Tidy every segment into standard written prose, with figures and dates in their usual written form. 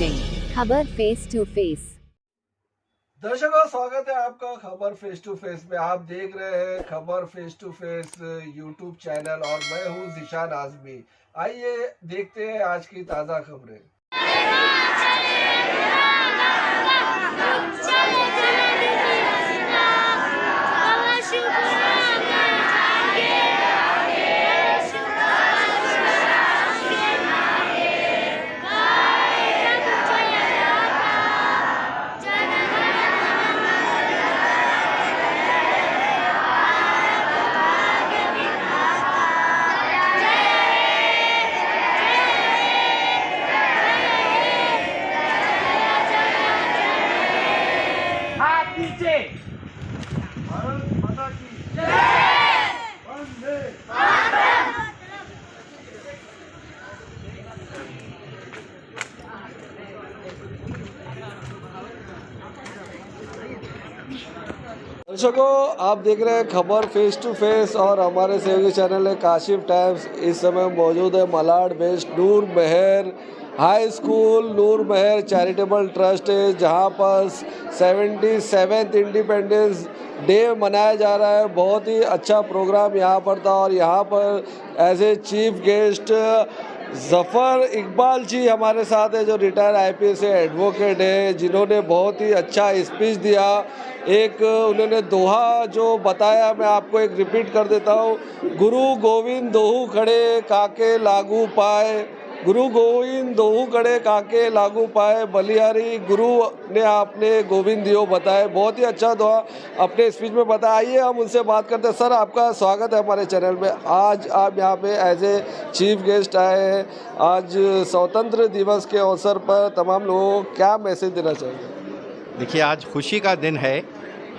Watching खबर face to face. दर्शकों, स्वागत है आपका खबर फेस टू फेस में। आप देख रहे हैं खबर face to face YouTube channel और मैं हूं ज़ीशान आज़मी। आइए देखते हैं आज की ताज़ा खबरें। भारत माता की जय। वंदे मातरम। दर्शकों, आप देख रहे हैं खबर फेस टू फेस और हमारे सहयोगी चैनल है काशिफ टाइम्स। इस समय मौजूद है मलाड वेस्ट नूर महर हाई स्कूल, नूर महर चैरिटेबल ट्रस्ट है, जहां पर 77th इंडिपेंडेंस डे मनाया जा रहा है। बहुत ही अच्छा प्रोग्राम यहां पर था और यहां पर as a chief guest Zafar Iqbal ji हमारे साथ है, जो रिटायर IPS एडवोकेट है, जिन्होंने बहुत ही अच्छा स्पीच दिया। एक उन्होंने दोहा जो बताया, मैं आपको एक रिपीट कर देता हूँ। गुरु गोविंद दोहू खड़े काके लागू पाए, गुरु गोविंद दोहू खड़े काके लागू पाए, बलिहारी गुरु ने आपने गोविंद दियो बताए। बहुत ही अच्छा दोहा अपने स्पीच में बताया। आइए हम उनसे बात करते हैं। सर, आपका स्वागत है हमारे चैनल में। आज आप यहाँ पे एज ए चीफ गेस्ट आए हैं। आज स्वतंत्र दिवस के अवसर पर तमाम लोगों को क्या मैसेज देना चाहिए? देखिए, आज खुशी का दिन है।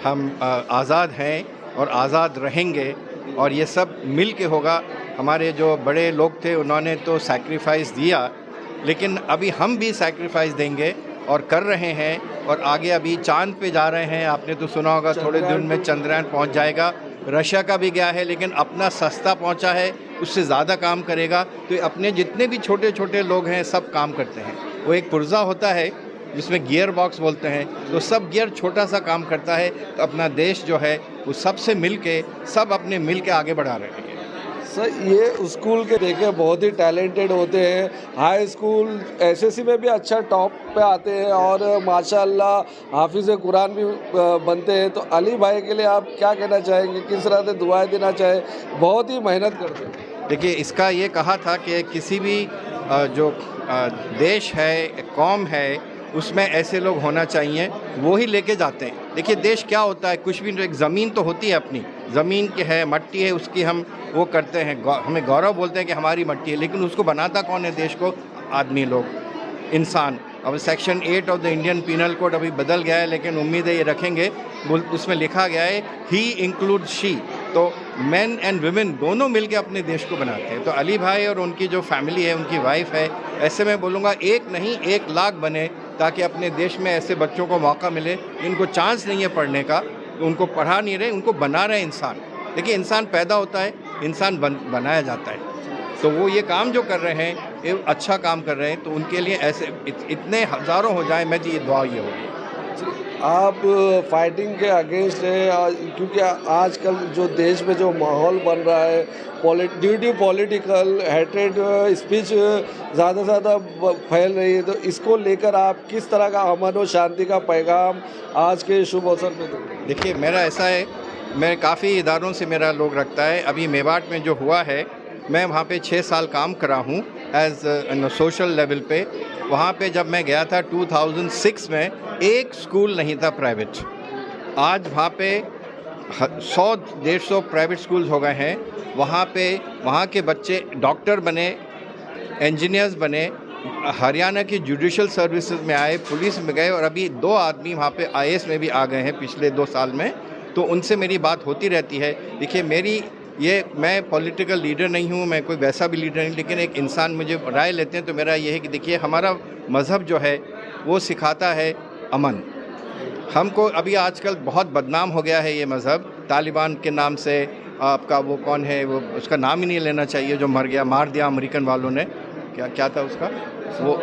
हम आज़ाद हैं और आज़ाद रहेंगे और ये सब मिल के होगा। हमारे जो बड़े लोग थे उन्होंने तो सैक्रिफाइस दिया, लेकिन अभी हम भी सैक्रिफाइस देंगे और कर रहे हैं। और आगे अभी चांद पे जा रहे हैं। आपने तो सुना होगा थोड़े दिन में चंद्रयान पहुंच जाएगा। रशिया का भी गया है, लेकिन अपना सस्ता पहुंचा है, उससे ज़्यादा काम करेगा। तो अपने जितने भी छोटे छोटे लोग हैं सब काम करते हैं। वो एक पुर्जा होता है जिसमें गियर बॉक्स बोलते हैं, तो सब गियर छोटा सा काम करता है। तो अपना देश जो है वो सबसे मिल के, सब अपने मिल के आगे बढ़ा रहे हैं। सर, ये स्कूल के देखे बहुत ही टैलेंटेड होते हैं। हाई स्कूल SSC में भी अच्छा टॉप पे आते हैं और माशाल्लाह हाफिज़ कुरान भी बनते हैं। तो अली भाई के लिए आप क्या कहना चाहेंगे, किस तरह से दुआएं देना चाहें? बहुत ही मेहनत करते हैं। देखिए, इसका ये कहा था कि किसी भी जो देश है, कौम है, उसमें ऐसे लोग होना चाहिए, वो ही लेके जाते हैं। देखिए, देश क्या होता है, कुछ भी एक ज़मीन तो होती है, अपनी ज़मीन की है, मट्टी है, उसकी हम वो करते हैं, हमें गौरव बोलते हैं कि हमारी मट्टी है, लेकिन उसको बनाता कौन है देश को? आदमी लोग, इंसान। अब section 8 of the Indian penal code अभी बदल गया है, लेकिन उम्मीद है ये रखेंगे। उसमें लिखा गया है ही इंक्लूड शी। तो मेन एंड वुमेन दोनों मिलके अपने देश को बनाते हैं। तो अली भाई और उनकी जो फैमिली है, उनकी वाइफ है, ऐसे मैं बोलूँगा 1 नहीं 1 लाख बने, ताकि अपने देश में ऐसे बच्चों को मौका मिले। इनको चांस नहीं है पढ़ने का, उनको पढ़ा नहीं रहे, उनको बना रहे इंसान। देखिए, इंसान पैदा होता है, इंसान बनाया जाता है। तो वो ये काम जो कर रहे हैं, ये अच्छा काम कर रहे हैं। तो उनके लिए ऐसे इतने हज़ारों हो जाए, मैं जी ये दुआ ये होगी। आप फाइटिंग के अगेंस्ट हैं, क्योंकि आजकल जो देश में जो माहौल बन रहा है, due to political hatred speech ज़्यादा से ज़्यादा फैल रही है, तो इसको लेकर आप किस तरह का अमन और शांति का पैगाम आज के शुभ अवसर पर देंगे? देखिए, मेरा ऐसा है, मैं काफ़ी इदारों से मेरा लोग रखता है। अभी मेवाट में जो हुआ है, मैं वहाँ पे 6 साल काम करा हूँ एज सोशल लेवल पे। वहाँ पे जब मैं गया था 2006 में, एक स्कूल नहीं था प्राइवेट। आज वहाँ पे 100-150 प्राइवेट स्कूल्स हो गए हैं। वहाँ के बच्चे डॉक्टर बने, इंजीनियर्स बने, हरियाणा की जुडिशल सर्विसेज में आए, पुलिस में गए, और अभी 2 आदमी वहाँ पे IAS में भी आ गए हैं पिछले 2 साल में। तो उनसे मेरी बात होती रहती है। देखिए, मैं पॉलिटिकल लीडर नहीं हूँ, मैं कोई वैसा भी लीडर नहीं, लेकिन एक इंसान मुझे राय लेते हैं तो मेरा ये है कि देखिए, हमारा मज़हब जो है वो सिखाता है अमन। हमको अभी आजकल बहुत बदनाम हो गया है ये मज़हब, तालिबान के नाम से। आपका वो कौन है, वो उसका नाम ही नहीं लेना चाहिए, जो मर गया, मार दिया अमेरिकन वालों ने, क्या था उसका, वो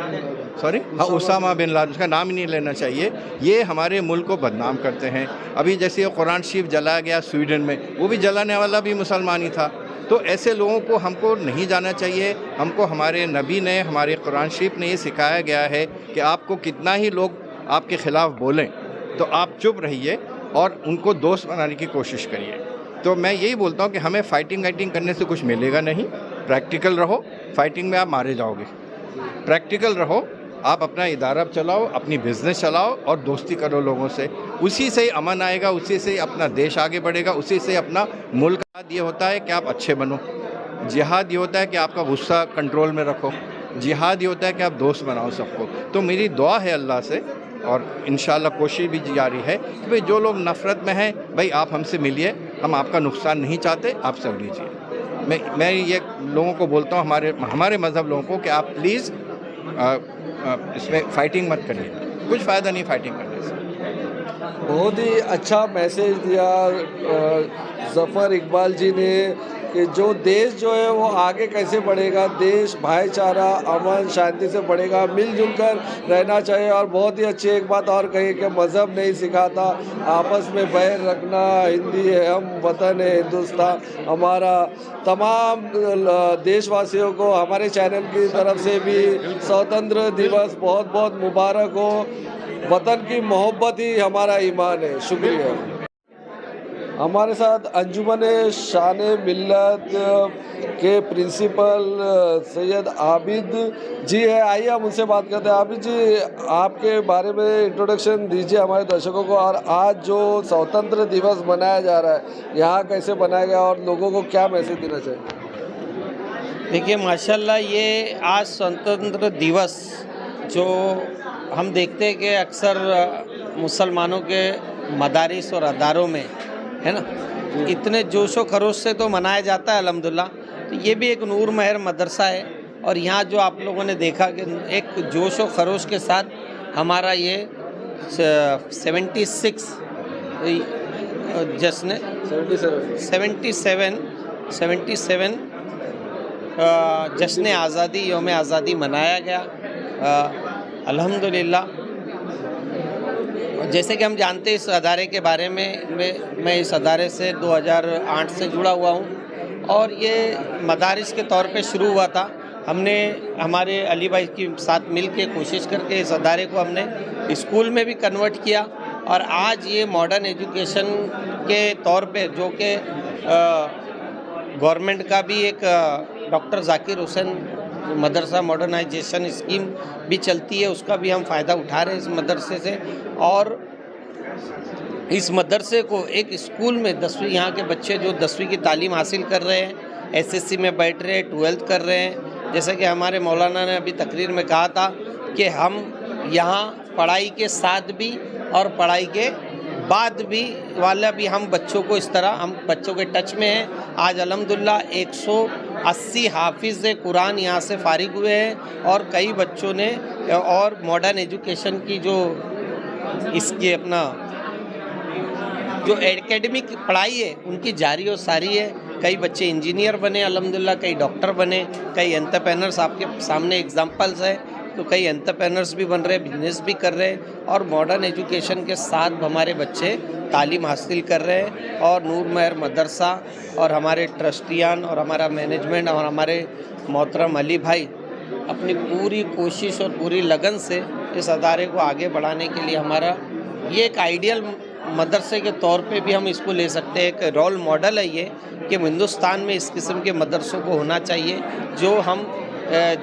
सॉरी, हाँ, उसामा बिन लादेन, उसका नाम ही नहीं लेना चाहिए। ये हमारे मुल्क को बदनाम करते हैं। अभी जैसे ये कुरान शरीफ जलाया गया स्वीडन में, वो भी जलाने वाला भी मुसलमान ही था। तो ऐसे लोगों को हमको नहीं जाना चाहिए। हमको हमारे नबी ने, हमारे कुरान शरीफ ने ये सिखाया गया है कि आपको कितना ही लोग आपके ख़िलाफ़ बोलें तो आप चुप रहिए और उनको दोस्त बनाने की कोशिश करिए। तो मैं यही बोलता हूँ कि हमें फ़ाइटिंग वाइटिंग करने से कुछ मिलेगा नहीं। प्रैक्टिकल रहो, फाइटिंग में आप मारे जाओगे। प्रैक्टिकल रहो, आप अपना इदारा चलाओ, अपनी बिज़नेस चलाओ और दोस्ती करो लोगों से। उसी से ही अमन आएगा, उसी से ही अपना देश आगे बढ़ेगा, उसी से अपना मुल्क। ये होता है कि आप अच्छे बनो। जिहाद ये होता है कि आपका गुस्सा कंट्रोल में रखो। जिहाद ये होता है कि आप दोस्त बनाओ सबको। तो मेरी दुआ है अल्लाह से, और इंशाल्लाह कोशिश भी जारी है कि भाई जो लोग नफ़रत में हैं, भाई आप हमसे मिलिए, हम आपका नुकसान नहीं चाहते, आप सब लीजिए। मैं ये लोगों को बोलता हूँ, हमारे मज़हब लोगों को, कि आप प्लीज़ इसमें फ़ाइटिंग मत करिए, कुछ फ़ायदा नहीं फ़ाइटिंग करने से। बहुत ही अच्छा मैसेज दिया ज़फ़र इकबाल जी ने कि जो देश जो है वो आगे कैसे बढ़ेगा, देश भाईचारा, अमन, शांति से बढ़ेगा, मिलजुल कर रहना चाहिए। और बहुत ही अच्छी एक बात और कही कि मज़हब नहीं सिखाता आपस में बैर रखना, हिंदी है, हम वतन है हिंदुस्तान हमारा। तमाम देशवासियों को हमारे चैनल की तरफ से भी स्वतंत्र दिवस बहुत बहुत मुबारक हो। वतन की मोहब्बत ही हमारा ईमान है। शुक्रिया। हमारे साथ अंजुमन शान मिल्लत के प्रिंसिपल सैयद आबिद जी है। आइए हम उनसे बात करते हैं। आबिद जी, आपके बारे में इंट्रोडक्शन दीजिए हमारे दर्शकों को, और आज जो स्वतंत्र दिवस मनाया जा रहा है यहाँ कैसे मनाया गया और लोगों को क्या मैसेज देना चाहिए? देखिए, माशाल्लाह, ये आज स्वतंत्र दिवस जो हम देखते हैं कि अक्सर मुसलमानों के मदारिस और अदारों में, है ना, इतने जोशो खरोश से तो मनाया जाता है अल्हम्दुलिल्लाह। तो ये भी एक नूर महर मदरसा है, और यहाँ जो आप लोगों ने देखा कि एक जोशो खरोश के साथ हमारा ये 77 जश्न 77 जश्न आज़ादी, योम आज़ादी मनाया गया अल्हम्दुलिल्लाह। जैसे कि हम जानते हैं इस अदारे के बारे में, मैं इस अदारे से 2008 से जुड़ा हुआ हूँ, और ये मदारिस के तौर पे शुरू हुआ था। हमने हमारे अली भाई के साथ मिल के कोशिश करके इस अदारे को हमने स्कूल में भी कन्वर्ट किया, और आज ये मॉडर्न एजुकेशन के तौर पे, जो कि गवर्नमेंट का भी एक डॉक्टर जाकिर हुसैन मदरसा मॉडर्नाइजेशन स्कीम भी चलती है, उसका भी हम फ़ायदा उठा रहे हैं इस मदरसे से। और इस मदरसे को एक स्कूल में 10वीं, यहाँ के बच्चे जो 10वीं की तालीम हासिल कर रहे हैं, SSC में बैठ रहे हैं, 12th कर रहे हैं। जैसे कि हमारे मौलाना ने अभी तकरीर में कहा था कि हम यहाँ पढ़ाई के साथ भी और पढ़ाई के बाद भी वाला भी हम बच्चों को इस तरह, हम बच्चों के टच में हैं। आज अल्हम्दुलिल्लाह 180 हाफिज़ कुरान यहाँ से फारिग हुए हैं, और कई बच्चों ने और मॉडर्न एजुकेशन की जो इसकी अपना जो एकेडमिक पढ़ाई है उनकी जारी और सारी है। कई बच्चे इंजीनियर बने अल्हम्दुलिल्लाह, कई डॉक्टर बने, कई एंटरप्रेन्योर्स आपके सामने एग्जांपल्स है। तो कई एंटरप्रेन्योर्स भी बन रहे, बिजनेस भी कर रहे हैं, और मॉडर्न एजुकेशन के साथ हमारे बच्चे तालीम हासिल कर रहे हैं। और नूर महर मदरसा और हमारे ट्रस्टियान और हमारा मैनेजमेंट और हमारे मोहतरम अली भाई अपनी पूरी कोशिश और पूरी लगन से इस अदारे को आगे बढ़ाने के लिए, हमारा ये एक आइडियल मदरसे के तौर पे भी हम इसको ले सकते हैं। एक रोल मॉडल है ये कि हिंदुस्तान में इस किस्म के मदरसों को होना चाहिए, जो हम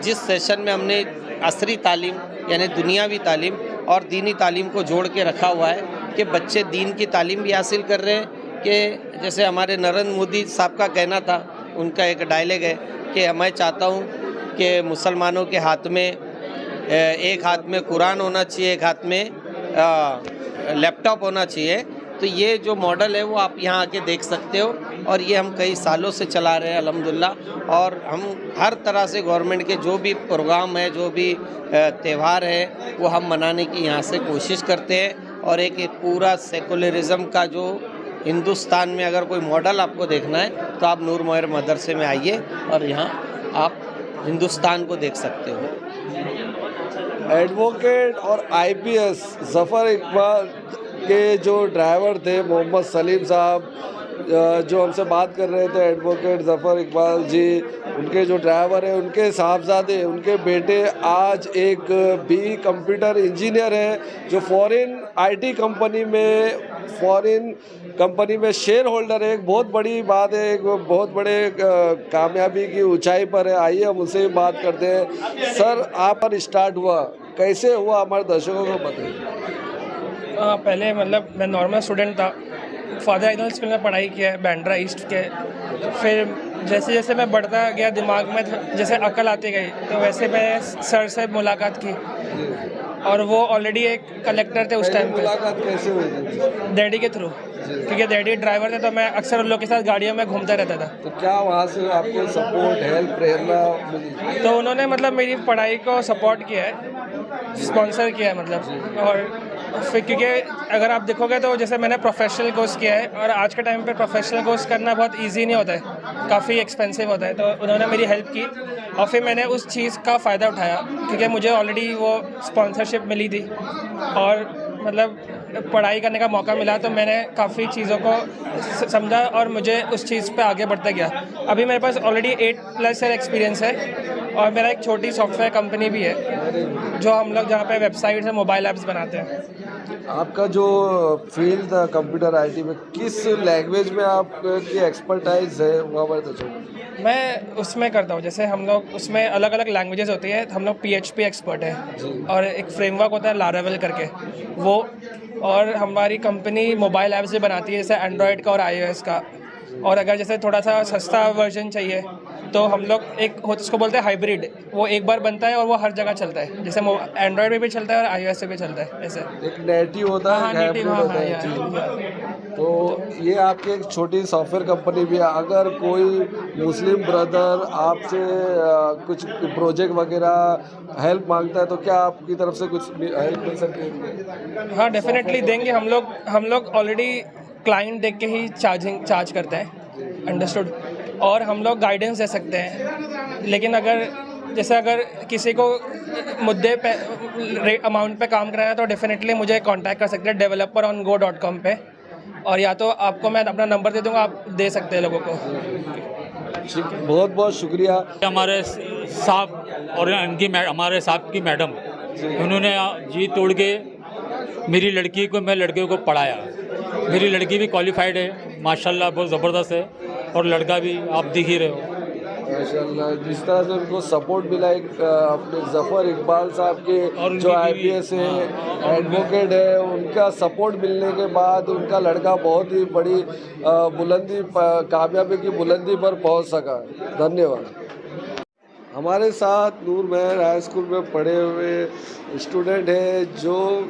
जिस सेशन में हमने असरी तालीम यानी दुनियावी तालीम और दीनी तालीम को जोड़ के रखा हुआ है कि बच्चे दीन की तालीम भी हासिल कर रहे हैं। कि जैसे हमारे नरेंद्र मोदी साहब का कहना था, उनका एक डायलॉग है कि मैं चाहता हूँ कि मुसलमानों के हाथ में एक हाथ में कुरान होना चाहिए, एक हाथ में लैपटॉप होना चाहिए। तो ये जो मॉडल है वो आप यहाँ आके देख सकते हो, और ये हम कई सालों से चला रहे हैं अल्हम्दुलिल्लाह। और हम हर तरह से गवर्नमेंट के जो भी प्रोग्राम है, जो भी त्यौहार है, वो हम मनाने की यहाँ से कोशिश करते हैं। और एक पूरा सेकुलरिज़म का जो हिंदुस्तान में अगर कोई मॉडल आपको देखना है तो आप नूर महर मदरसे में आइए और यहाँ आप हिंदुस्तान को देख सकते हो। एडवोकेट और आईपीएस ज़फ़र इकबाल के जो ड्राइवर थे मोहम्मद सलीम साहब, जो हमसे बात कर रहे थे, एडवोकेट ज़फ़र इकबाल जी, उनके जो ड्राइवर हैं, उनके साहबजादे, उनके बेटे आज एक बी कंप्यूटर इंजीनियर हैं, जो फॉरेन कंपनी में शेयर होल्डर है। एक बहुत बड़ी बात है, एक बहुत बड़े कामयाबी की ऊंचाई पर है। आइए हम उनसे भी बात करते हैं। सर, आप पर स्टार्ट हुआ, कैसे हुआ, हमारे दर्शकों को बताइए। पहले मतलब मैं नॉर्मल स्टूडेंट था, फादर आइडल स्कूल में पढ़ाई किया है बैंड्रा ईस्ट के। फिर जैसे जैसे मैं बढ़ता गया, दिमाग में जैसे अकल आती गई, तो वैसे मैं सर से मुलाकात की, और वो ऑलरेडी एक कलेक्टर थे उस टाइम पे। मुलाकात कैसे हुई थी? डैडी के थ्रू, क्योंकि डैडी ड्राइवर थे, तो मैं अक्सर उन लोग के साथ गाड़ियों में घूमता रहता था। तो क्या वहाँ से आपको सपोर्ट, हेल्प, प्रेरणा मिली? तो उन्होंने मतलब मेरी पढ़ाई को सपोर्ट किया है, स्पॉन्सर किया है मतलब। और फिर क्योंकि अगर आप देखोगे तो जैसे मैंने प्रोफेशनल कोर्स किया है, और आज के टाइम पे प्रोफेशनल कोर्स करना बहुत इजी नहीं होता है, काफ़ी एक्सपेंसिव होता है। तो उन्होंने मेरी हेल्प की, और फिर मैंने उस चीज़ का फ़ायदा उठाया, क्योंकि मुझे ऑलरेडी वो स्पॉन्सरशिप मिली थी और मतलब पढ़ाई करने का मौका मिला, तो मैंने काफ़ी चीज़ों को समझा और मुझे उस चीज़ पे आगे बढ़ता गया। अभी मेरे पास ऑलरेडी 8+ ईयर एक्सपीरियंस है, और मेरा एक छोटी सॉफ्टवेयर कंपनी भी है, जो हम लोग जहाँ पे वेबसाइट और मोबाइल ऐप्स बनाते हैं। आपका जो फील्ड था कंप्यूटर आईटी में, किस लैंग्वेज में आपकी एक्सपर्टाइज है, वो हमारे दर्शकों? मैं उसमें करता हूँ, जैसे हम लोग उसमें अलग अलग लैंग्वेजेस होती है। हम लोग PHP एक्सपर्ट है, और एक फ्रेमवर्क होता है लारावेल करके वो। और हमारी कंपनी मोबाइल ऐप्स भी बनाती है, जैसे एंड्रॉयड का और iOS का। और अगर जैसे थोड़ा सा सस्ता वर्जन चाहिए, तो हम लोग उसको बोलते हैं हाइब्रिड। वो एक बार बनता है और वो हर जगह चलता है, जैसे एंड्रॉयड में भी चलता है और iOS से भी चलता है। ऐसे एक नेटिव होता है, एक हाइब्रिड होता है। तो ये आपकी एक छोटी सॉफ्टवेयर कंपनी भी है। अगर कोई मुस्लिम ब्रदर आपसे कुछ प्रोजेक्ट वगैरह हेल्प मांगता है, तो क्या आपकी तरफ से कुछ हेल्प मिल सकती है? हाँ, डेफिनेटली देंगे। हम लोग ऑलरेडी क्लाइंट देख के ही चार्ज करते हैं, अंडरस्टूड। और हम लोग गाइडेंस दे सकते हैं, लेकिन अगर किसी को मुद्दे पे अमाउंट पे काम कराना है, तो डेफिनेटली मुझे कांटेक्ट कर सकते हैं developerongo.com पे, और या तो आपको मैं अपना नंबर दे दूंगा, आप दे सकते हैं लोगों को। बहुत बहुत शुक्रिया। हमारे साहब और हमारे साहब की मैडम, उन्होंने जी तोड़ के मेरी लड़की को, मैं लड़के को पढ़ाया। मेरी लड़की भी क्वालिफाइड है माशाल्लाह, बहुत ज़बरदस्त है, और लड़का भी आप दिख ही रहे हो माशाल्लाह। जिस तरह से उनको सपोर्ट मिला, एक अपने ज़फ़र इकबाल साहब के जो IPS है, एडवोकेट है, उनका सपोर्ट मिलने के बाद उनका लड़का बहुत ही बड़ी कामयाबी की बुलंदी पर पहुंच सका। धन्यवाद। हमारे साथ नूर महर हाई स्कूल में पढ़े हुए स्टूडेंट हैं, जो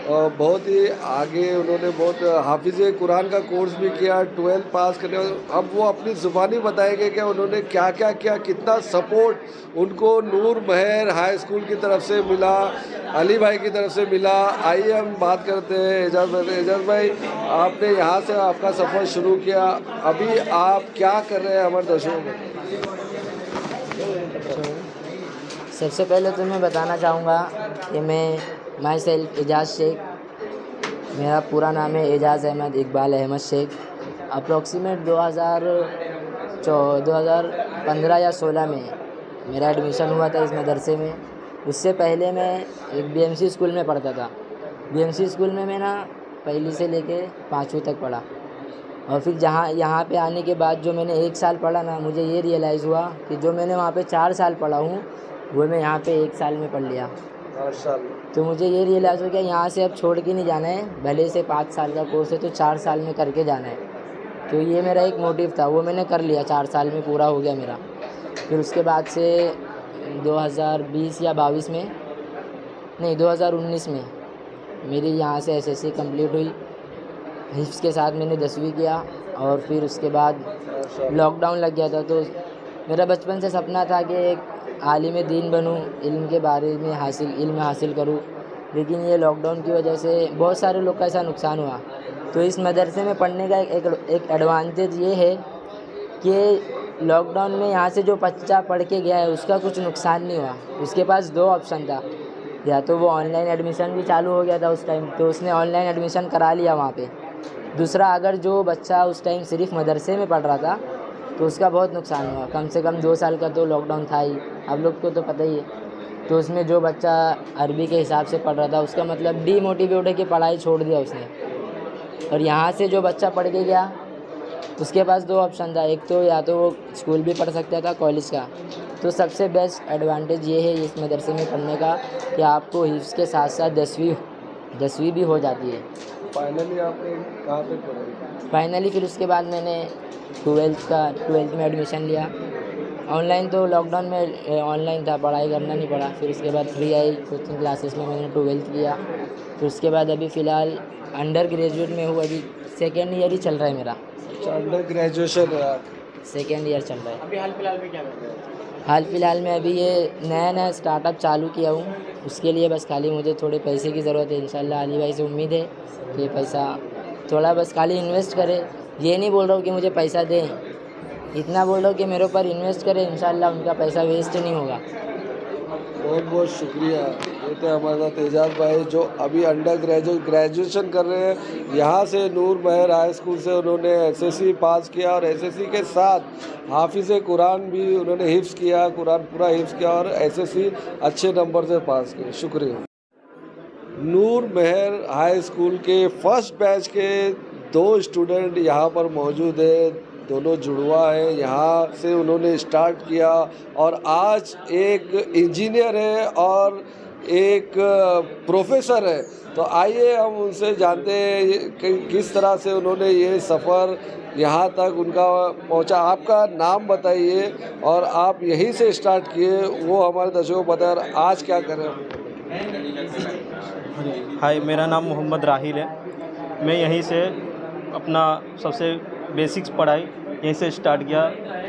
बहुत ही आगे, उन्होंने बहुत हाफिज़ कुरान का कोर्स भी किया, 12th पास करने। अब वो अपनी ज़ुबानी बताएंगे कि उन्होंने क्या क्या किया, कितना सपोर्ट उनको नूर महर हाई स्कूल की तरफ से मिला, अली भाई की तरफ से मिला। आइए हम बात करते हैं एजाज भाई, आपने यहाँ से आपका सफ़र शुरू किया, अभी आप क्या कर रहे हैं हमारे दर्शकों को? सबसे पहले तो मैं बताना चाहूँगा कि माई सेल्फ एजाज शेख, मेरा पूरा नाम है एजाज अहमद इकबाल अहमद शेख। अप्रॉक्सीमेट 2015 या 16 में मेरा एडमिशन हुआ था इस मदरसे में। उससे पहले मैं एक BMC स्कूल में पढ़ता था। BMC स्कूल में मैं ना पहली से लेके 5वीं तक पढ़ा, और फिर यहाँ पे आने के बाद जो मैंने 1 साल पढ़ा ना, मुझे ये रियलाइज़ हुआ कि जो मैंने वहाँ पे 4 साल पढ़ा हूँ, वो मैं यहाँ पे 1 साल में पढ़ लिया। तो मुझे ये रियलाइज़ हो गया, यहाँ से अब छोड़ के नहीं जाना है, भले से 5 साल का कोर्स है तो 4 साल में करके जाना है। तो ये मेरा एक मोटिव था, वो मैंने कर लिया, 4 साल में पूरा हो गया मेरा। फिर उसके बाद से 2020 या 22 में, नहीं 2019 में मेरी यहाँ से SSC कंप्लीट हुई। हिफ्ज़ के साथ मैंने 10वीं किया, और फिर उसके बाद लॉकडाउन लग गया था। तो मेरा बचपन से सपना था कि एक आलिम दीन बनूं, इल्म के बारे में इल्म हासिल करूं, लेकिन ये लॉकडाउन की वजह से बहुत सारे लोग का ऐसा नुकसान हुआ। तो इस मदरसे में पढ़ने का एक एडवांटेज ये है कि लॉकडाउन में यहाँ से जो बच्चा पढ़ के गया है उसका कुछ नुकसान नहीं हुआ। उसके पास 2 ऑप्शन था, या तो वो ऑनलाइन एडमिशन भी चालू हो गया था उस टाइम, तो उसने ऑनलाइन एडमिशन करा लिया वहाँ पे। दूसरा, अगर जो बच्चा उस टाइम सिर्फ मदरसे में पढ़ रहा था तो उसका बहुत नुकसान हुआ। कम से कम 2 साल का तो लॉकडाउन था ही, आप लोग को तो पता ही है। तो उसमें जो बच्चा अरबी के हिसाब से पढ़ रहा था उसका मतलब डीमोटिवेट होकर के पढ़ाई छोड़ दिया उसने। और यहाँ से जो बच्चा पढ़ के गया उसके पास 2 ऑप्शन था, एक तो या तो वो स्कूल भी पढ़ सकता था कॉलेज का। तो सबसे बेस्ट एडवांटेज ये है इस मदरसे में पढ़ने का कि आपको हिफ्ज़ के साथ साथ 10वीं भी हो जाती है। फाइनली आपने कहाँ पे पढ़ा? फाइनली फिर उसके बाद मैंने 12th में एडमिशन लिया। ऑनलाइन तो लॉकडाउन में ऑनलाइन था, पढ़ाई करना नहीं पड़ा। फिर उसके बाद फ्री आई कोचिंग क्लासेस में मैंने 12th किया। फिर उसके बाद अभी फ़िलहाल अंडर ग्रेजुएट में हूँ, अभी 2nd ईयर ही चल रहा है मेरा। अच्छा, अंडर ग्रेजुएशन है आप? 2nd ईयर चल रहा है। अभी हाल फिलहाल में क्या कर रहे हैं? हाल फिलहाल में अभी ये नया स्टार्टअप चालू किया हूँ, उसके लिए बस खाली मुझे थोड़े पैसे की ज़रूरत है। इंशाल्लाह अली भाई से उम्मीद है कि पैसा थोड़ा बस खाली इन्वेस्ट करे। ये नहीं बोल रहा हूँ कि मुझे पैसा दें, इतना बोल रहा हूँ कि मेरे ऊपर इन्वेस्ट करें, इंशाल्लाह उनका पैसा वेस्ट नहीं होगा। बहुत बहुत शुक्रिया। ये थे हमारे साथ एजाज भाई जो अभी अंडर ग्रेजुएशन कर रहे हैं। यहाँ से नूर महर हाई स्कूल से उन्होंने SSC पास किया और SSC के साथ हाफिज़ कुरान भी उन्होंने हिफ्ज़ किया, कुरान पूरा हिफ्ज़ किया और SSC अच्छे नंबर से पास किया। शुक्रिया। नूर महर हाई स्कूल के फर्स्ट बैच के 2 स्टूडेंट यहाँ पर मौजूद है, दोनों जुड़वा है। यहाँ से उन्होंने स्टार्ट किया और आज एक इंजीनियर है और एक प्रोफेसर है। तो आइए हम उनसे जानते हैं कि किस तरह से उन्होंने ये सफ़र यहाँ तक उनका पहुँचा। आपका नाम बताइए और आप यहीं से स्टार्ट किए, वो हमारे दर्शकों को बताएं। और आज क्या करें? हाय, मेरा नाम मोहम्मद राहिल है। मैं यहीं से अपना सबसे बेसिक्स पढ़ाई यहीं से स्टार्ट किया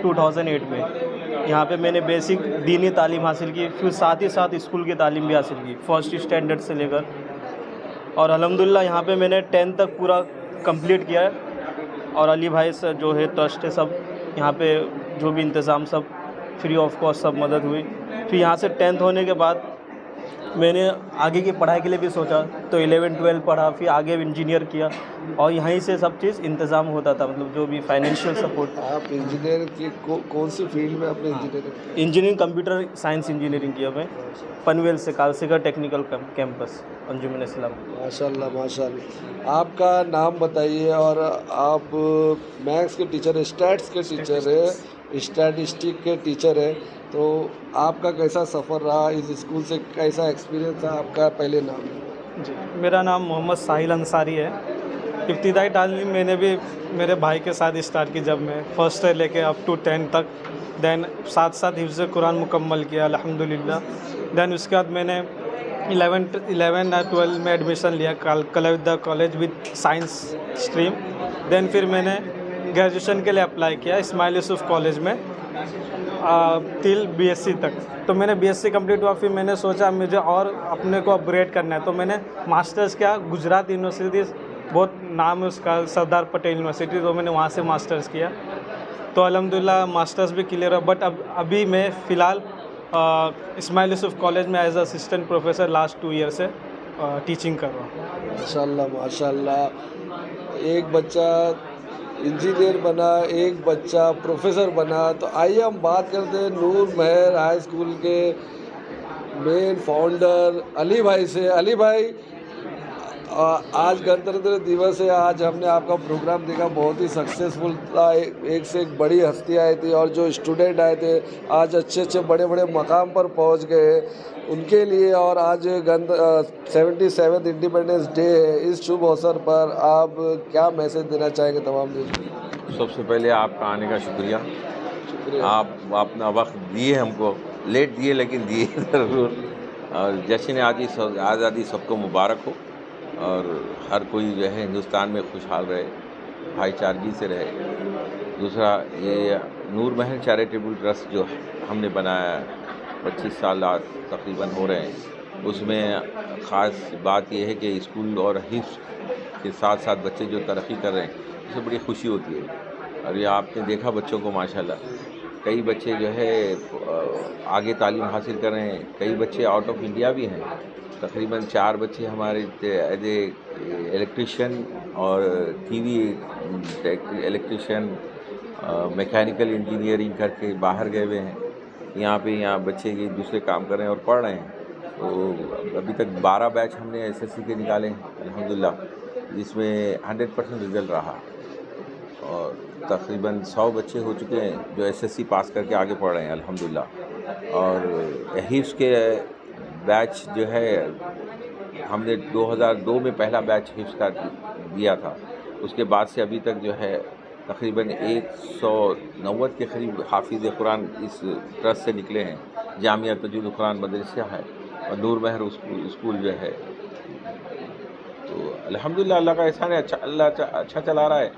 2008 में। यहाँ पे मैंने बेसिक दीनी तालीम हासिल की, फिर साथ ही साथ स्कूल की तालीम भी हासिल की, 1st स्टैंडर्ड से लेकर। और अल्हम्दुलिल्लाह यहाँ पे मैंने 10th तक पूरा कंप्लीट किया है। और अली भाई से जो है ट्रस्ट है, सब यहाँ पे जो भी इंतज़ाम सब फ्री ऑफ कॉस्ट सब मदद हुई। फिर यहाँ से 10th होने के बाद मैंने आगे की पढ़ाई के लिए भी सोचा, तो 11-12 पढ़ा, फिर आगे इंजीनियर किया और यहीं से सब चीज़ इंतज़ाम होता था, मतलब जो भी फाइनेंशियल सपोर्ट। आप इंजीनियर की कौन सी फील्ड में अपने इंजीनियरिंग कंप्यूटर साइंस इंजीनियरिंग किया मैं पनवेल से, कालसेगर टेक्निकल कैंपस अंजुमन इस्लाम। माशाल्लाह माशाल्लाह। आपका नाम बताइए। और आप मैथ्स के टीचर है, स्टैट्स के टीचर है, स्टैटिस्टिक के टीचर है, तो आपका कैसा सफ़र रहा इस स्कूल से, कैसा एक्सपीरियंस था आपका? पहले नाम जी, मेरा नाम मोहम्मद साहिल अंसारी है। इब्तिदाई तालीम मैंने भी मेरे भाई के साथ स्टार्ट की, जब मैं 1st से लेके अप टू 10th तक। दैन साथ साथ हिफ्ज़ कुरान मुकम्मल किया अल्हम्दुलिल्लाह। दैन उसके बाद मैंने 11 और 12 में एडमिशन लिया कलविदा college with science stream. Then फिर मैंने ग्रेजुएशन के लिए अप्लाई किया इस्माइल यूसुफ कॉलेज में टिल BSc तक। तो मैंने BSc कंप्लीट हुआ, फिर मैंने सोचा मुझे और अपने को अपग्रेड करना है, तो मैंने मास्टर्स किया गुजरात यूनिवर्सिटी, बहुत नाम है उसका, सरदार पटेल यूनिवर्सिटी, तो मैंने वहाँ से मास्टर्स किया। तो अल्हम्दुलिल्लाह मास्टर्स भी क्लियर हुआ। बट अभी मैं फ़िलहाल इस्माइल यूसुफ कॉलेज में as assistant professor last 2 year से टीचिंग कर रहा हूँ। माशाल्लाह माशाल्लाह। एक बच्चा इंजीनियर बना, एक बच्चा प्रोफेसर बना। तो आइए हम बात करते हैं नूर महर हाई स्कूल के मेन फाउंडर अली भाई से। अली भाई, आज गणतंत्र दिवस है, आज हमने आपका प्रोग्राम देखा, बहुत ही सक्सेसफुल था। एक से एक बड़ी हस्ती आई थी और जो स्टूडेंट आए थे आज अच्छे अच्छे बड़े बड़े मकाम पर पहुंच गए उनके लिए। और आज 77th इंडिपेंडेंस डे है, इस शुभ अवसर पर आप क्या मैसेज देना चाहेंगे तमाम देश? सबसे पहले आपका आने का शुक्रिया। आप अपना वक्त दिए, हमको लेट दिए लेकिन दिए ज़रूर। और जश्न आज़ादी सबको मुबारक हो और हर कोई जो है हिंदुस्तान में खुशहाल रहे, भाईचारगी से रहे। दूसरा, ये नूर महर चैरिटेबल ट्रस्ट जो हमने बनाया 25 साल आज तकरीबन हो रहे हैं, उसमें ख़ास बात यह है कि स्कूल और हिफ्ज़ के साथ साथ बच्चे जो तरक्की कर रहे हैं, उससे बड़ी खुशी होती है। और ये आपने देखा बच्चों को माशाल्लाह कई बच्चे जो है आगे तालीम हासिल कर रहे हैं, कई बच्चे आउट ऑफ इंडिया भी हैं। तकरीबन 4 बच्चे हमारे एज ए इलेक्ट्रिशियन और टीवी इलेक्ट्रिशियन मैकेनिकल इंजीनियरिंग करके बाहर गए हुए हैं। यहाँ बच्चे ये दूसरे काम कर रहे हैं और पढ़ रहे हैं। तो अभी तक 12 बैच हमने एसएससी के निकाले हैं अल्हम्दुलिल्लाह, जिसमें 100% रिज़ल्ट रहा और तकरीबन 100 बच्चे हो चुके हैं जो एसएससी पास करके आगे पढ़ रहे हैं अल्हम्दुलिल्लाह। और हिफ्ज़ के बैच जो है हमने 2002 में पहला बैच हिफ्ज़ का दिया था। उसके बाद से अभी तक जो है तकरीबन 190 के करीब हाफिज़ कुरान इस ट्रस्ट से निकले हैं। जामिया तजवीद कुरान मदरसा है और नूर महर स्कूल जो है। तो अल्हम्दुलिल्लाह अल्लाह का एहसान है, अल्लाह अच्छा चला रहा है।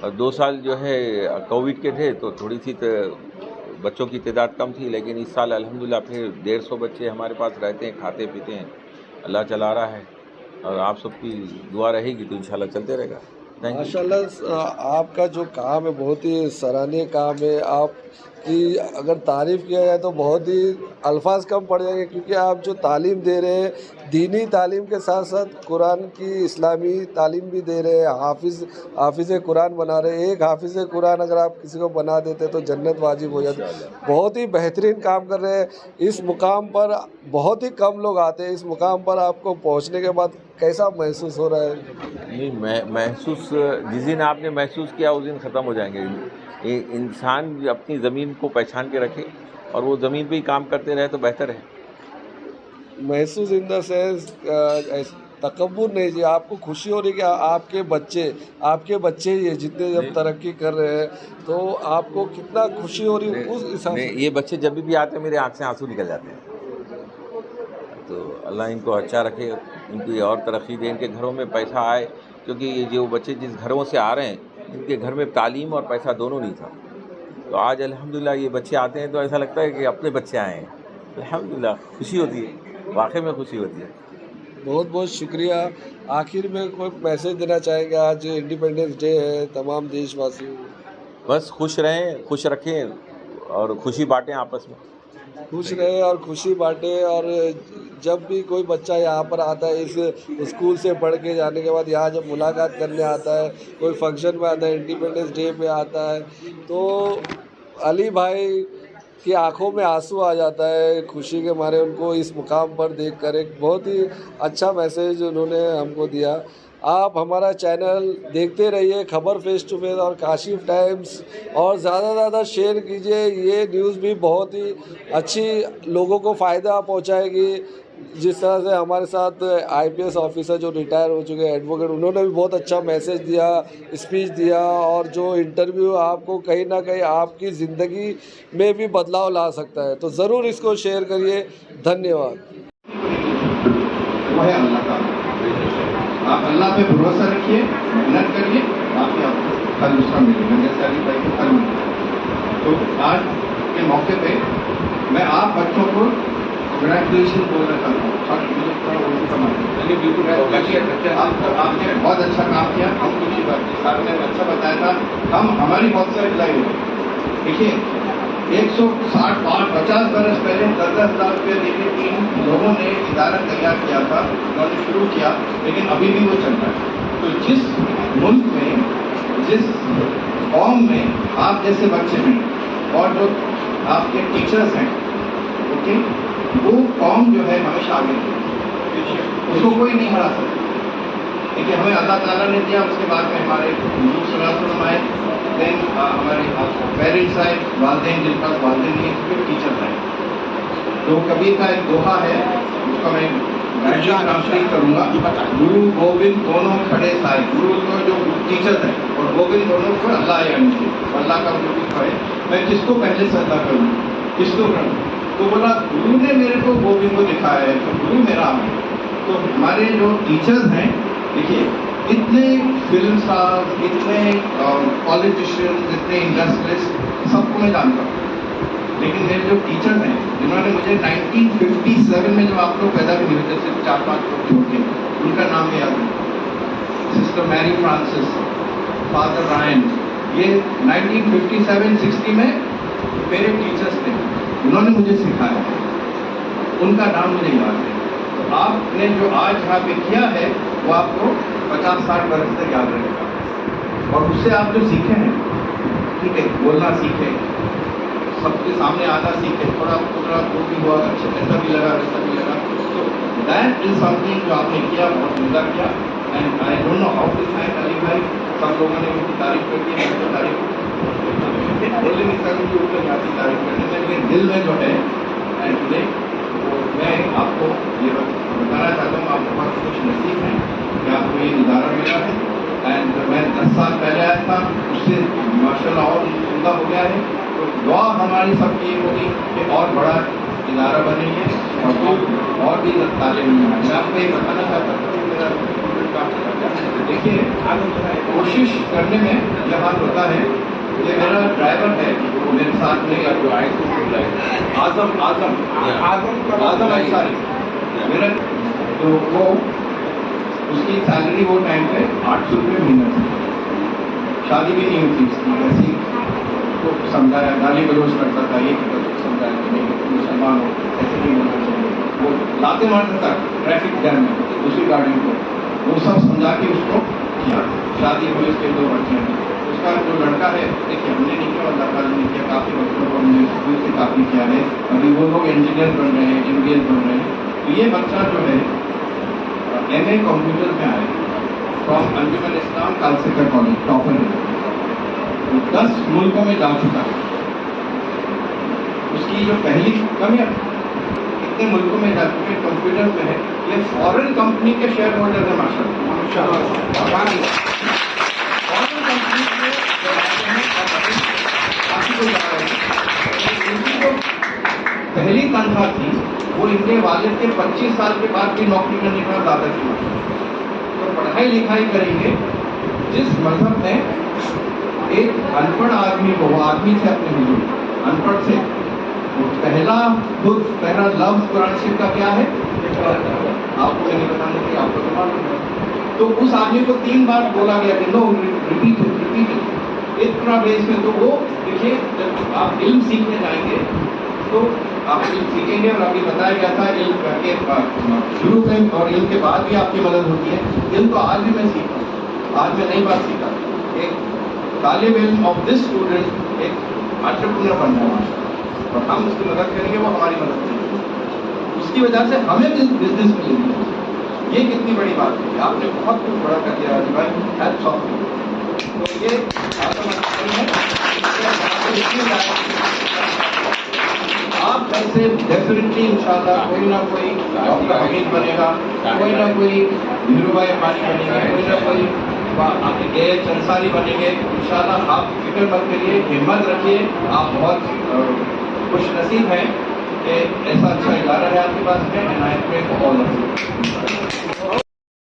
और 2 साल जो है कोविड के थे तो थोड़ी सी बच्चों की तादाद कम थी, लेकिन इस साल अल्हम्दुलिल्लाह फिर 150 बच्चे हमारे पास रहते हैं, खाते पीते हैं। अल्लाह चला रहा है और आप सबकी दुआ रहेगी तो इंशाल्लाह चलते रहेगा। माशाल्लाह आपका जो काम है बहुत ही सराहनीय काम है। आपकी अगर तारीफ़ किया जाए तो बहुत ही अल्फाज कम पड़ जाएंगे, क्योंकि आप जो तालीम दे रहे हैं दीनी तालीम के साथ साथ कुरान की इस्लामी तालीम भी दे रहे हैं। हाफिज़ कुरान बना रहे हैं। एक हाफिज़ कुरान अगर आप किसी को बना देते तो जन्नत वाजिब हो जाती। बहुत ही बेहतरीन काम कर रहे हैं। इस मुकाम पर बहुत ही कम लोग आते हैं। इस मुकाम पर आपको पहुंचने के बाद कैसा महसूस हो रहा है? नहीं, महसूस जिस दिन आपने महसूस किया उस दिन ख़त्म हो जाएंगे। इंसान अपनी ज़मीन को पहचान के रखे और वो ज़मीन पे ही काम करते रहे तो बेहतर है। महसूस इन द सेंस तकब्बुर नहीं जी, आपको खुशी हो रही कि आपके बच्चे ये जितने जब तरक्की कर रहे हैं तो आपको कितना खुशी हो रही है उस हिसाब से? ये बच्चे जब भी आते हैं मेरे आँख से आंसू निकल जाते हैं। तो अल्लाह इनको अच्छा रखे, इनको ये और तरक्की दे, इनके घरों में पैसा आए, क्योंकि ये जो बच्चे जिस घरों से आ रहे हैं इनके घर में तालीम और पैसा दोनों नहीं था। तो आज अल्हम्दुलिल्लाह ये बच्चे आते हैं तो ऐसा लगता है कि अपने बच्चे आए हैं। अल्हम्दुलिल्लाह खुशी होती है, वाकई में खुशी होती है। बहुत बहुत शुक्रिया। आखिर में कोई मैसेज देना चाहेंगे? आज इंडिपेंडेंस डे है, तमाम देशवासियों बस खुश रहें, खुश रखें और खुशी बांटें आपस में। खुश रहे और खुशी बांटे। और जब भी कोई बच्चा यहाँ पर आता है इस स्कूल से पढ़ के जाने के बाद यहाँ जब मुलाकात करने आता है, कोई फंक्शन में आता है, इंडिपेंडेंस डे पे आता है, तो अली भाई की आंखों में आंसू आ जाता है खुशी के मारे। उनको इस मुकाम पर देखकर एक बहुत ही अच्छा मैसेज उन्होंने हमको दिया। आप हमारा चैनल देखते रहिए, खबर फेस टू फेस और काशिफ टाइम्स, और ज़्यादा से ज़्यादा शेयर कीजिए। ये न्यूज़ भी बहुत ही अच्छी लोगों को फ़ायदा पहुंचाएगी। जिस तरह से हमारे साथ आईपीएस ऑफिसर जो रिटायर हो चुके हैं एडवोकेट, उन्होंने भी बहुत अच्छा मैसेज दिया, स्पीच दिया, और जो इंटरव्यू आपको कहीं ना कहीं आपकी ज़िंदगी में भी बदलाव ला सकता है। तो ज़रूर इसको शेयर करिए। धन्यवाद। आप अल्लाह पे भरोसा रखिए, मेहनत करिए, बाकी आपको फल उसका मिलेगा, जैसे अली भाई को फल मिलेगा। तो आज के मौके पे मैं आप बच्चों को कंग्रेचुलेशन बोलना चाहता हूँ। आपने बहुत अच्छा काम किया, हम खुशी बात की। सर ने अच्छा बताया था, हम हमारी बहुत सारी लाई हुई। देखिए 150 बरस पहले 10-10 लाख रुपये लेके 3 लोगों ने इदारा तैयार किया था, उन्होंने शुरू किया, लेकिन अभी भी वो चल रहा है। तो जिस मुल्क में, जिस कौम में आप जैसे बच्चे हैं और जो आपके टीचर्स हैं, ओके, वो कौम जो है हमेशा आगे है, उसको कोई नहीं हरा सकता। देखिए हमें अल्लाह ताला ने दिया, उसके बाद में हमारे हुजूर सल्लल्लाहु अलैहि वसल्लम आए, देन हमारे पेरेंट्स आए, वालिदैन जिनका वालिदैन नहीं है, फिर टीचर्स आए। तो कबीर का एक दोहा है, उसका मैं ट्रांसलेट करूँगा। गुरु गोविंद दोनों खड़े साए। गुरु तो जो टीचर्स हैं और गोविंद दोनों को अल्लाह है, अल्लाह का जो भी है, मैं किसको पहले सजदा करूँ, किसको करूँ? तो बोला गुरु ने मेरे को गोविंद को दिखाया है, तो गुरु मेरा है। तो हमारे जो टीचर्स हैं, देखिए इतने फिल्म स्टार, इतने पॉलिटिशियन, इतने इंडस्ट्रियलिस्ट, सबको मैं जानता हूँ, लेकिन मेरे जो टीचर्स हैं जिन्होंने मुझे 1957 में जब आप लोग पैदा भी हुए थे, सिर्फ 4-5 लोग छोड़ के, उनका नाम याद है, sister Mary Francis, father Ryan. ये 1957-60 में मेरे टीचर्स थे, उन्होंने मुझे सिखाया, उनका नाम मुझे याद है। तो आपने जो आज यहाँ पे किया है वो आपको 50-60 वर्ष तक याद रहेगा। और उससे आप जो सीखे हैं, ठीक है, बोलना सीखे, सबके सामने आना सीखे, थोड़ा वो भी हुआ, अच्छा ऐसा भी लगा वैसा भी लगा, तो दैट इज समथिंग जो आपने किया, बहुत सुंदर किया। And I don't know how to thank Ali भाई। सब लोगों ने उनकी तारीफ कर दी, मैं तो तारीफ बोलने नहीं सकता कि ऊपर जाती तारीफ करने में, लेकिन दिल में जो है एंड टुडे मैं आपको ये बताना चाहता हूँ, आप बहुत खुश नसीब हैं कि आपको ये इदारा मिला है। एंड मैं 10 साल पहले आया था, उससे माशाल्लाह और उम्दा हो गया है। तो दुआ हमारी सबकी ये होगी कि और बड़ा इदारा बनेंगे और भी तालिब मिलेंगे। मैं आपको ये बताना चाहता हूँ कि मेरा देखिए, कोशिश करने में यह हाथ होता है। ये मेरा ड्राइवर है, वो मेरे साथ में आजम अंसारी, मेरा तो वो उसकी सैलरी वो टाइम पे 800 रुपये महीना थी। शादी भी नहीं हुई उसकी, वैसी तो समझाया, गाली गलौज करता था, ये समझाया कि नहीं तुम मुसलमान हो, ऐसे नहीं बोलना चाहिए। वो लाते मारता था ट्रैफिक जैम में दूसरी गाड़ियों को, वो सब समझा के उसको किया। शादी हुई, उसके 2 बच्चे हैं। उसका जो लड़का है, देखिए हमने नहीं किया, अल्लाह ताला ने किया, काफ़ी बच्चों को हमने स्कूल से काफ़ी किया है। अभी वो लोग इंजीनियर बन रहे हैं, MBA बन रहे हैं। तो ये बच्चा जो है MA कंप्यूटर में आया from Anjuman Islam Kalsekar college, topper है। 10 मुल्कों में जा चुका है। उसकी जो पहली कम है, कितने मुल्कों में जा चुके कंप्यूटर में है। ये फॉरेन कंपनी के शेयर होल्डर है माशाल्लाह। फॉरेन कंपनी उनकी जो पहली तनख्वाह थी वो इनके वालिद के 25 साल के बाद भी नौकरी करने का दादा थी। तो पढ़ाई लिखाई करेंगे जिस मजहब में एक अनपढ़ आदमी को, वो आदमी थे अपने हुजूर, अनपढ़ से पहला लफ्ज कुरान शरीफ का क्या है, आपको नहीं बताने की, आपको तो मालूम है। तो उस आदमी को 3 बार बोला गया कि नो, रिपीट इतना बेस में। तो वो देखिए, जब आप इल्म सीखने जाएंगे तो आप इल्म सीखेंगे। और अभी बताया गया था इल्म के शुरू में और इल्म के बाद भी आपकी मदद होती है। इल्म तो आज भी मैं सीखा हूँ, आज मैं नई बात सीखा। एक तालिब इल्म ऑफ दिस स्टूडेंट एक एंटरप्रेन्योर बन रहा है और हम उसकी मदद करेंगे, वो हमारी मदद करेंगे, उसकी वजह से हमें बिजनेस मिलेगी। ये कितनी बड़ी बात है, आपने बहुत कुछ बड़ा कर दिया राजू भाई, हेल्प ऑफ। तो ये आप ऐसे डेफिनेटली इंशाल्लाह कोई ना कोई डॉक्टर हमीद बनेगा, कोई ना कोई धीरूभाई अंबानी बनेगा, कोई ना कोई AH अंसारी बनेंगे इंशाल्लाह। आप फिक्र मत करिए, हिम्मत रखिए। आप बहुत खुश नसीब हैं कि ऐसा अच्छा इदारा है आपके पास में। And I pray for all of you.